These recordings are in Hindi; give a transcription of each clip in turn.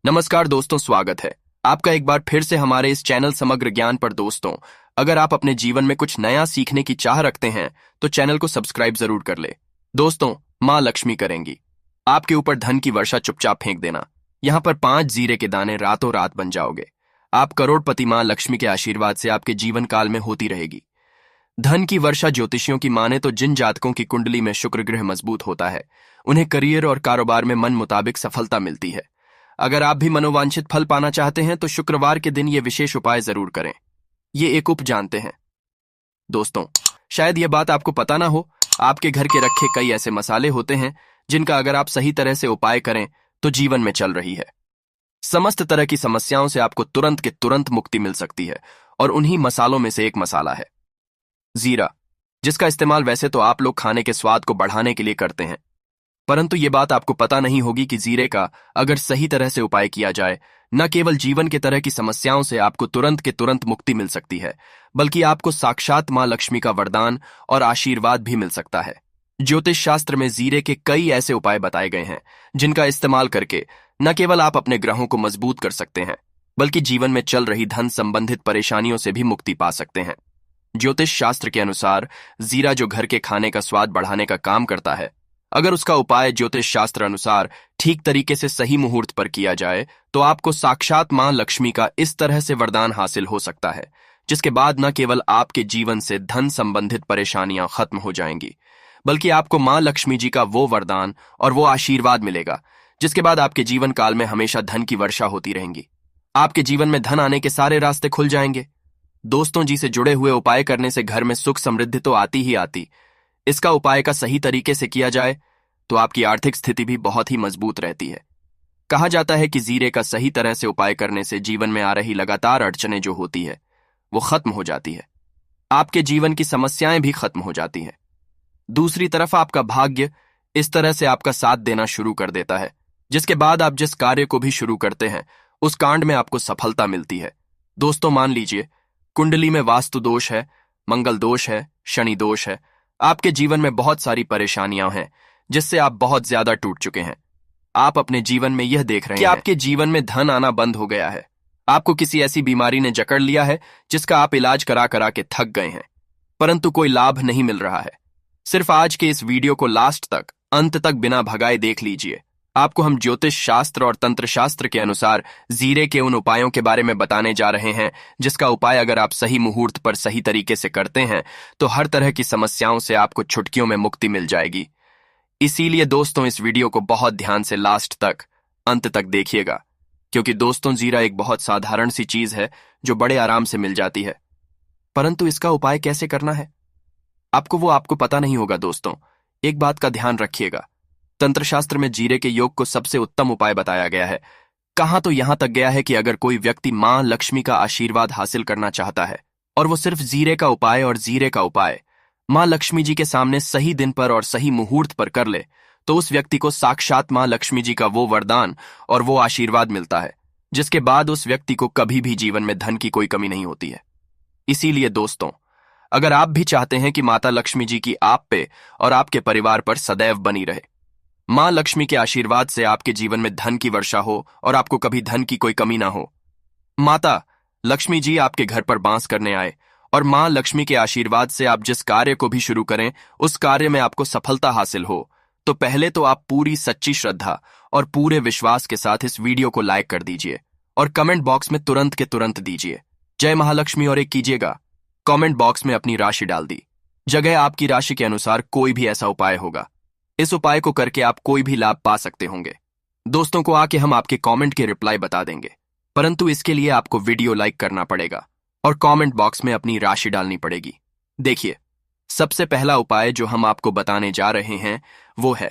नमस्कार दोस्तों, स्वागत है आपका एक बार फिर से हमारे इस चैनल समग्र ज्ञान पर। दोस्तों, अगर आप अपने जीवन में कुछ नया सीखने की चाह रखते हैं तो चैनल को सब्सक्राइब जरूर कर ले। दोस्तों, माँ लक्ष्मी करेंगी आपके ऊपर धन की वर्षा। चुपचाप फेंक देना। यहाँ पर 5 जीरे के दाने, रातों रात बन जाओगे। आप करोड़पति। माँ लक्ष्मी के आशीर्वाद से आपके जीवन काल में होती रहेगी धन की वर्षा। ज्योतिषियों की माने तो जिन जातकों की कुंडली में शुक्र ग्रह मजबूत होता है उन्हें करियर और कारोबार में मन मुताबिक सफलता मिलती है। अगर आप भी मनोवांछित फल पाना चाहते हैं तो शुक्रवार के दिन ये विशेष उपाय जरूर करें। ये एक उप जानते हैं दोस्तों, शायद यह बात आपको पता ना हो, आपके घर के रखे कई ऐसे मसाले होते हैं जिनका अगर आप सही तरह से उपाय करें तो जीवन में चल रही है समस्त तरह की समस्याओं से आपको तुरंत के तुरंत मुक्ति मिल सकती है। और उन्हीं मसालों में से एक मसाला है जीरा, जिसका इस्तेमाल वैसे तो आप लोग खाने के स्वाद को बढ़ाने के लिए करते हैं, परंतु ये बात आपको पता नहीं होगी कि जीरे का अगर सही तरह से उपाय किया जाए, न केवल जीवन के तरह की समस्याओं से आपको तुरंत के तुरंत मुक्ति मिल सकती है, बल्कि आपको साक्षात मां लक्ष्मी का वरदान और आशीर्वाद भी मिल सकता है। ज्योतिष शास्त्र में जीरे के कई ऐसे उपाय बताए गए हैं जिनका इस्तेमाल करके न केवल आप अपने ग्रहों को मजबूत कर सकते हैं, बल्कि जीवन में चल रही धन संबंधित परेशानियों से भी मुक्ति पा सकते हैं। ज्योतिष शास्त्र के अनुसार जीरा जो घर के खाने का स्वाद बढ़ाने का काम करता है, अगर उसका उपाय ज्योतिष शास्त्र अनुसार ठीक तरीके से सही मुहूर्त पर किया जाए तो आपको साक्षात मां लक्ष्मी का इस तरह से वरदान हासिल हो सकता है, जिसके बाद न केवल आपके जीवन से धन संबंधित परेशानियां खत्म हो जाएंगी, बल्कि आपको मां लक्ष्मी जी का वो वरदान और वो आशीर्वाद मिलेगा जिसके बाद आपके जीवन काल में हमेशा धन की वर्षा होती रहेंगी। आपके जीवन में धन आने के सारे रास्ते खुल जाएंगे। दोस्तों जी, से जुड़े हुए उपाय करने से घर में सुख समृद्धि तो आती ही आती, इसका उपाय का सही तरीके से किया जाए तो आपकी आर्थिक स्थिति भी बहुत ही मजबूत रहती है। कहा जाता है कि जीरे का सही तरह से उपाय करने से जीवन में आ रही लगातार अड़चनें जो होती है वो खत्म हो जाती है, आपके जीवन की समस्याएं भी खत्म हो जाती हैं। दूसरी तरफ आपका भाग्य इस तरह से आपका साथ देना शुरू कर देता है, जिसके बाद आप जिस कार्य को भी शुरू करते हैं उस कांड में आपको सफलता मिलती है। दोस्तों, मान लीजिए कुंडली में वास्तु दोष है, मंगल दोष है, शनि दोष है, आपके जीवन में बहुत सारी परेशानियां हैं जिससे आप बहुत ज्यादा टूट चुके हैं। आप अपने जीवन में यह देख रहे हैं कि आपके जीवन में धन आना बंद हो गया है। आपको किसी ऐसी बीमारी ने जकड़ लिया है जिसका आप इलाज करा करा के थक गए हैं, परंतु कोई लाभ नहीं मिल रहा है। सिर्फ आज के इस वीडियो को लास्ट तक, अंत तक बिना भगाए देख लीजिए। आपको हम ज्योतिष शास्त्र और तंत्र शास्त्र के अनुसार जीरे के उन उपायों के बारे में बताने जा रहे हैं जिसका उपाय अगर आप सही मुहूर्त पर सही तरीके से करते हैं तो हर तरह की समस्याओं से आपको चुटकियों में मुक्ति मिल जाएगी। इसीलिए दोस्तों, इस वीडियो को बहुत ध्यान से लास्ट तक, अंत तक देखिएगा, क्योंकि दोस्तों जीरा एक बहुत साधारण सी चीज है जो बड़े आराम से मिल जाती है, परंतु इसका उपाय कैसे करना है आपको पता नहीं होगा। दोस्तों, एक बात का ध्यान रखिएगा, तंत्र शास्त्र में जीरे के योग को सबसे उत्तम उपाय बताया गया है। कहा तो यहां तक गया है कि अगर कोई व्यक्ति मां लक्ष्मी का आशीर्वाद हासिल करना चाहता है और वो सिर्फ जीरे का उपाय और जीरे का उपाय मां लक्ष्मी जी के सामने सही दिन पर और सही मुहूर्त पर कर ले तो उस व्यक्ति को साक्षात मां लक्ष्मी जी का वो वरदान और वो आशीर्वाद मिलता है जिसके बाद उस व्यक्ति को कभी भी जीवन में धन की कोई कमी नहीं होती है। इसीलिए दोस्तों, अगर आप भी चाहते हैं कि माता लक्ष्मी जी की आप पे और आपके परिवार पर सदैव बनी रहे, मां लक्ष्मी के आशीर्वाद से आपके जीवन में धन की वर्षा हो और आपको कभी धन की कोई कमी ना हो, माता लक्ष्मी जी आपके घर पर बांस करने आए और मां लक्ष्मी के आशीर्वाद से आप जिस कार्य को भी शुरू करें उस कार्य में आपको सफलता हासिल हो, तो पहले तो आप पूरी सच्ची श्रद्धा और पूरे विश्वास के साथ इस वीडियो को लाइक कर दीजिए और कमेंट बॉक्स में तुरंत के तुरंत दीजिए जय महालक्ष्मी और एक कीजिएगा। कमेंट बॉक्स में अपनी राशि डाल दी जगह आपकी राशि के अनुसार कोई भी ऐसा उपाय होगा। इस उपाय को करके आप कोई भी लाभ पा सकते होंगे। दोस्तों को आके हम आपके कमेंट के रिप्लाई बता देंगे, परंतु इसके लिए आपको वीडियो लाइक करना पड़ेगा और कमेंट बॉक्स में अपनी राशि डालनी पड़ेगी। देखिए, सबसे पहला उपाय जो हम आपको बताने जा रहे हैं वो है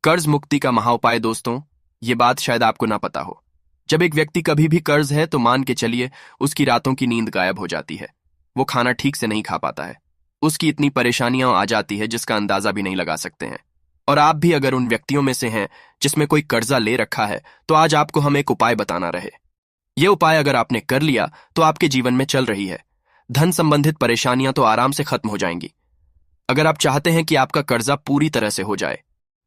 कर्ज मुक्ति का महाउपाय। दोस्तों, ये बात शायद आपको ना पता हो, जब एक व्यक्ति कभी भी कर्ज है तो मान के चलिए उसकी रातों की नींद गायब हो जाती है, वो खाना ठीक से नहीं खा पाता है, उसकी इतनी परेशानियां आ जाती है जिसका अंदाजा भी नहीं लगा सकते हैं। और आप भी अगर उन व्यक्तियों में से हैं जिसमें कोई कर्जा ले रखा है तो आज आपको हम एक उपाय बताना रहे। यह उपाय अगर आपने कर लिया तो आपके जीवन में चल रही है धन संबंधित परेशानियां तो आराम से खत्म हो जाएंगी। अगर आप चाहते हैं कि आपका कर्जा पूरी तरह से हो जाए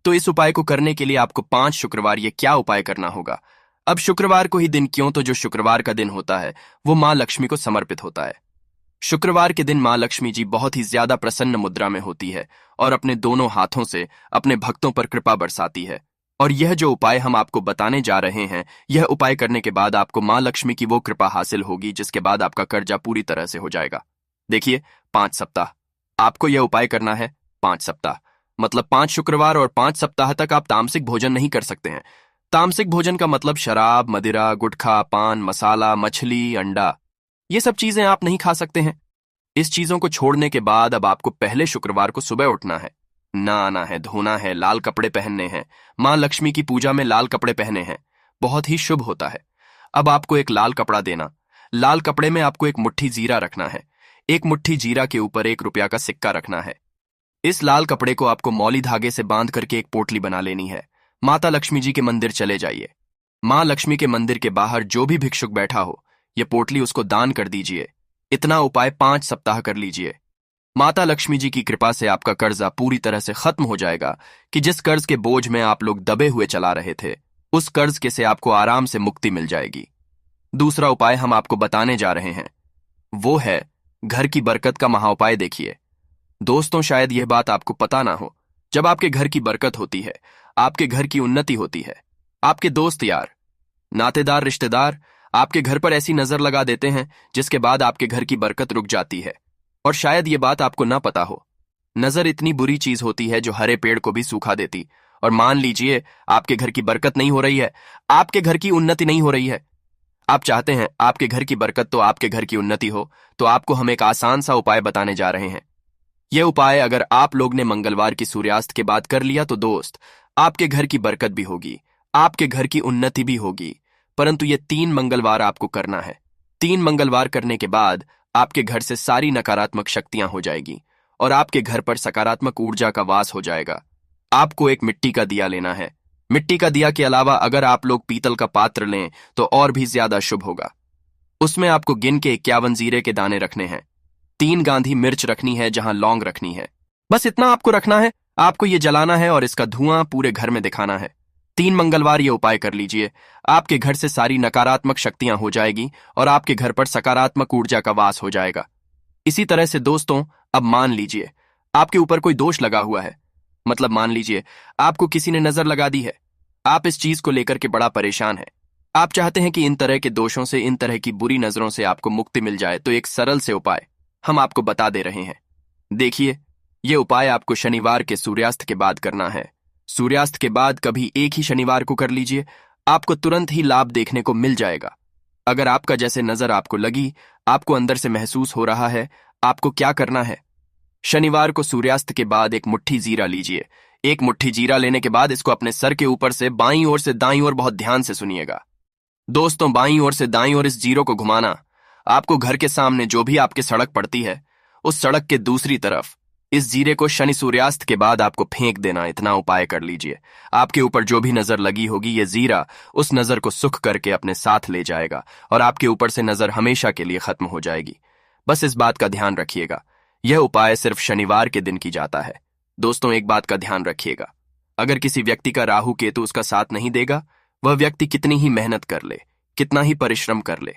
तो इस उपाय को करने के लिए आपको 5 शुक्रवार ये क्या उपाय करना होगा अब शुक्रवार को ही दिन क्यों, तो जो शुक्रवार का दिन होता है वो माँ लक्ष्मी को समर्पित होता है। शुक्रवार के दिन माँ लक्ष्मी जी बहुत ही ज्यादा प्रसन्न मुद्रा में होती है और अपने दोनों हाथों से अपने भक्तों पर कृपा बरसाती है। और यह जो उपाय हम आपको बताने जा रहे हैं, यह उपाय करने के बाद आपको माँ लक्ष्मी की वो कृपा हासिल होगी जिसके बाद आपका कर्जा पूरी तरह से हो जाएगा। देखिए, 5 सप्ताह आपको यह उपाय करना है। 5 सप्ताह मतलब 5 शुक्रवार और 5 सप्ताह तक आप तामसिक भोजन नहीं कर सकते हैं। तामसिक भोजन का मतलब शराब, मदिरा, गुटखा, पान मसाला, मछली, अंडा, ये सब चीजें आप नहीं खा सकते हैं। इस चीजों को छोड़ने के बाद अब आपको पहले शुक्रवार को सुबह उठना है, नहाना है, धोना है, लाल कपड़े पहनने हैं। माँ लक्ष्मी की पूजा में लाल कपड़े पहने हैं, बहुत ही शुभ होता है। अब आपको एक लाल कपड़ा देना, लाल कपड़े में आपको एक मुट्ठी जीरा रखना है। एक मुट्ठी जीरा के ऊपर 1 रुपया का सिक्का रखना है। इस लाल कपड़े को आपको मौली धागे से बांध करके एक पोटली बना लेनी है। माता लक्ष्मी जी के मंदिर चले जाइए। माँ लक्ष्मी के मंदिर के बाहर जो भी भिक्षुक बैठा हो, यह पोटली उसको दान कर दीजिए। इतना उपाय 5 सप्ताह कर लीजिए। माता लक्ष्मी जी की कृपा से आपका कर्जा पूरी तरह से खत्म हो जाएगा कि जिस कर्ज के बोझ में आप लोग दबे हुए चला रहे थे, उस कर्ज के से आपको आराम से मुक्ति मिल जाएगी। दूसरा उपाय हम आपको बताने जा रहे हैं, वो है घर की बरकत का महाउपाय। देखिए दोस्तों, शायद यह बात आपको पता ना हो, जब आपके घर की बरकत होती है, आपके घर की उन्नति होती है, आपके दोस्त यार, नातेदार, रिश्तेदार आपके घर पर ऐसी नजर लगा देते हैं जिसके बाद आपके घर की बरकत रुक जाती है। और शायद ये बात आपको ना पता हो, नजर इतनी बुरी चीज होती है जो हरे पेड़ को भी सूखा देती। और मान लीजिए आपके घर की बरकत नहीं हो रही है, आपके घर की उन्नति नहीं हो रही है, आप चाहते हैं आपके घर की बरकत तो आपके घर की उन्नति हो, तो आपको हम एक आसान सा उपाय बताने जा रहे हैं। यह उपाय अगर आप लोग ने मंगलवार की सूर्यास्त के बाद कर लिया तो दोस्त, आपके घर की बरकत भी होगी, आपके घर की उन्नति भी होगी। परंतु ये 3 मंगलवार आपको करना है। 3 मंगलवार करने के बाद आपके घर से सारी नकारात्मक शक्तियां हो जाएगी और आपके घर पर सकारात्मक ऊर्जा का वास हो जाएगा। आपको एक मिट्टी का दिया लेना है। मिट्टी का दिया के अलावा अगर आप लोग पीतल का पात्र लें तो और भी ज्यादा शुभ होगा। उसमें आपको गिन के 51 जीरे के दाने रखने हैं। 3 गांधी मिर्च रखनी है जहां लौंग रखनी है। बस इतना आपको रखना है। आपको ये जलाना है और इसका धुआं पूरे घर में दिखाना है। 3 मंगलवार ये उपाय कर लीजिए। आपके घर से सारी नकारात्मक शक्तियां हो जाएगी और आपके घर पर सकारात्मक ऊर्जा का वास हो जाएगा। इसी तरह से दोस्तों, अब मान लीजिए आपके ऊपर कोई दोष लगा हुआ है, मतलब मान लीजिए आपको किसी ने नजर लगा दी है। आप इस चीज को लेकर के बड़ा परेशान हैं। आप चाहते हैं कि इन तरह के दोषों से, इन तरह की बुरी नजरों से आपको मुक्ति मिल जाए, तो एक सरल से उपाय हम आपको बता दे रहे हैं। देखिए, यह उपाय आपको शनिवार के सूर्यास्त के बाद करना है। सूर्यास्त के बाद कभी एक ही शनिवार को कर लीजिए, आपको तुरंत ही लाभ देखने को मिल जाएगा। अगर आपका जैसे नजर आपको लगी, आपको अंदर से महसूस हो रहा है, आपको क्या करना है, शनिवार को सूर्यास्त के बाद एक मुट्ठी जीरा लीजिए। एक मुट्ठी जीरा लेने के बाद इसको अपने सर के ऊपर से बाईं ओर से दाईं ओर, बहुत ध्यान से सुनिएगा दोस्तों, बाईं ओर से दाईं ओर इस जीरो को घुमाना। आपको घर के सामने जो भी आपके सड़क पड़ती है, उस सड़क के दूसरी तरफ इस जीरे को शनि सूर्यास्त के बाद आपको फेंक देना। इतना उपाय कर लीजिए। आपके ऊपर जो भी नजर लगी होगी, ये जीरा उस नजर को सुख करके अपने साथ ले जाएगा और आपके ऊपर से नजर हमेशा के लिए खत्म हो जाएगी। बस इस बात का ध्यान रखिएगा, यह उपाय सिर्फ शनिवार के दिन की जाता है। दोस्तों, एक बात का ध्यान रखिएगा, अगर किसी व्यक्ति का राहु केतु उसका साथ नहीं देगा, वह व्यक्ति कितनी ही मेहनत कर ले, कितना ही परिश्रम कर ले,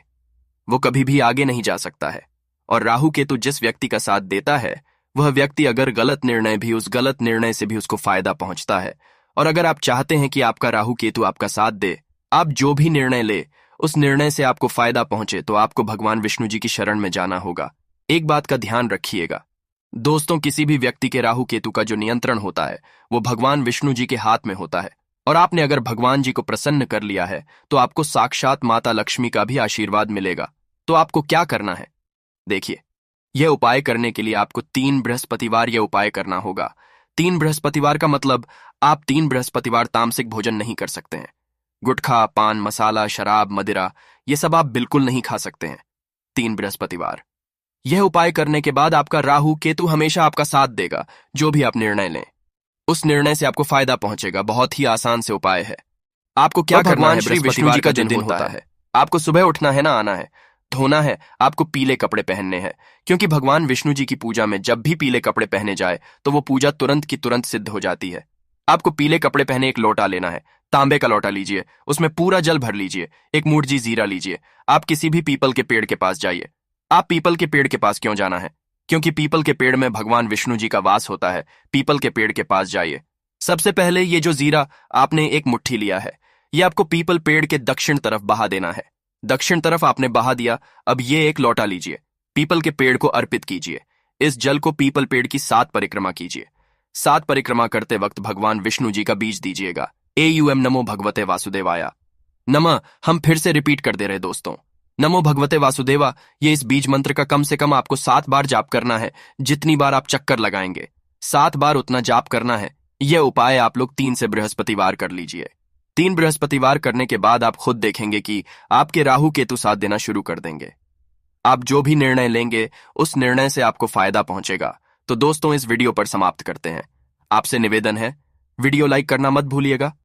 वो कभी भी आगे नहीं जा सकता है। और राहु केतु जिस व्यक्ति का साथ देता है, वह व्यक्ति अगर गलत निर्णय भी, उस गलत निर्णय से भी उसको फायदा पहुंचता है। और अगर आप चाहते हैं कि आपका राहु केतु आपका साथ दे, आप जो भी निर्णय ले उस निर्णय से आपको फायदा पहुंचे, तो आपको भगवान विष्णु जी की शरण में जाना होगा। एक बात का ध्यान रखिएगा दोस्तों, किसी भी व्यक्ति के राहु केतु का जो नियंत्रण होता है, वो भगवान विष्णु जी के हाथ में होता है। और आपने अगर भगवान जी को प्रसन्न कर लिया है, तो आपको साक्षात माता लक्ष्मी का भी आशीर्वाद मिलेगा। तो आपको क्या करना है, देखिए, यह उपाय करने के लिए आपको 3 बृहस्पतिवार यह उपाय करना होगा। 3 बृहस्पतिवार का मतलब आप 3 बृहस्पतिवार तामसिक भोजन नहीं कर सकते हैं। गुटखा, पान मसाला, शराब, मदिरा, ये सब आप बिल्कुल नहीं खा सकते हैं 3 बृहस्पतिवार। यह उपाय करने के बाद आपका राहु केतु हमेशा आपका साथ देगा। जो भी आप निर्णय लें, उस निर्णय से आपको फायदा पहुंचेगा। बहुत ही आसान से उपाय है। आपको क्या करना है, श्री विष्णु जी का जो दिन होता है, आपको सुबह उठना है ना, आना है, धोना है, आपको पीले कपड़े पहनने हैं, क्योंकि भगवान विष्णु जी की पूजा में जब भी पीले कपड़े पहने जाए तो वो पूजा तुरंत की तुरंत सिद्ध हो जाती है। आपको पीले कपड़े पहने एक लोटा लेना है, तांबे का लोटा लीजिए, उसमें पूरा जल भर लीजिए, एक मुठजी जीरा लीजिए। आप किसी भी पीपल के पेड़ के पास जाइए। आप पीपल के पेड़ के पास क्यों जाना है? क्योंकि पीपल के पेड़ में भगवान विष्णु जी का वास होता है। पीपल के पेड़ के पास जाइए। सबसे पहले ये जो जीरा आपने एक मुट्ठी लिया है, ये आपको पीपल पेड़ के दक्षिण तरफ बहा देना है। दक्षिण तरफ आपने बहा दिया। अब ये एक लोटा लीजिए, पीपल के पेड़ को अर्पित कीजिए। इस जल को पीपल पेड़ की 7 परिक्रमा कीजिए। 7 परिक्रमा करते वक्त भगवान विष्णु जी का बीज दीजिएगा। AUM नमो भगवते वासुदेवाय नमः। हम फिर से रिपीट कर दे रहे दोस्तों, नमो भगवते वासुदेवा। ये इस बीज मंत्र का कम से कम आपको 7 बार जाप करना है। जितनी बार आप चक्कर लगाएंगे 7 बार उतना जाप करना है। यह उपाय आप लोग 3 से बृहस्पतिवार कर लीजिए। 3 बृहस्पतिवार करने के बाद आप खुद देखेंगे कि आपके राहु केतु साथ देना शुरू कर देंगे। आप जो भी निर्णय लेंगे उस निर्णय से आपको फायदा पहुंचेगा। तो दोस्तों, इस वीडियो पर समाप्त करते हैं। आपसे निवेदन है, वीडियो लाइक करना मत भूलिएगा।